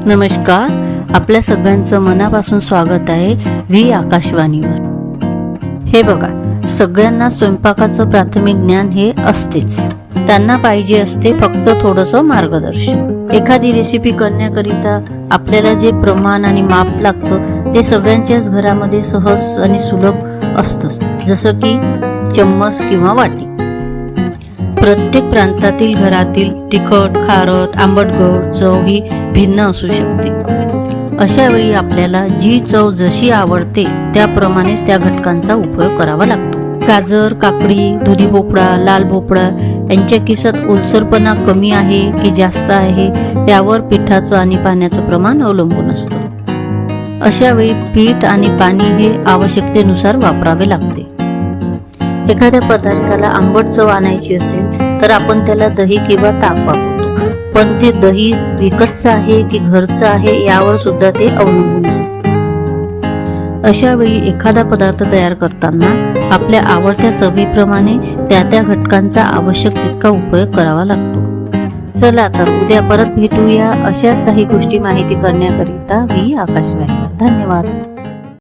नमस्कार, आपल्या सगळ्यांचं मनापासून स्वागत आहे व्ही आकाशवाणीवर। हे बघा, सगळ्यांना स्वयंपाकाचं प्राथमिक ज्ञान हे असतेच, त्यांना पाहिजे असते फक्त थोडंसं मार्गदर्शन। एखादी रेसिपी करण्याकरिता आपल्याला जे प्रमाण आणि माप लागतं ते सगळ्यांच्याच घरामध्ये सहज आणि सुलभ असतंच, जसं की चम्मच किंवा वाटी। प्रत्येक प्रांतातील घरातील तिखट, खारट, आंबट, गोड चव ही भिन्न असू शकते। अशा वेळी आपल्याला जी चव जशी आवडते त्याप्रमाणेच त्या घटकांचा उपयोग करावा लागतो। गाजर, काकडी, दुधी भोपळा, लाल भोपळा यांच्या किसात ओलसरपणा कमी आहे की जास्त आहे त्यावर पिठाचं आणि पाण्याचं प्रमाण अवलंबून असतं। अशा वेळी पीठ आणि पाणी हे आवश्यकतेनुसार वापरावे लागते। एखाद्या पदार्थाला आंबट चव आणायची असेल तर आपण त्याला दही किंवा ताक वापरतो, पण ते दही विकतचं आहे की घरचं आहे यावर सुद्धा ते अवलंबून असतं। अशा वेळी एखादा पदार्थ तयार करताना आपल्या आवडत्या चवीप्रमाणे त्या घटकांचा आवश्यक तितका उपयोग करावा लागतो। चला तर उद्या परत भेटूया अशाच काही गोष्टी माहिती करण्याकरिता व्ही आकाशवाणीवर। धन्यवाद।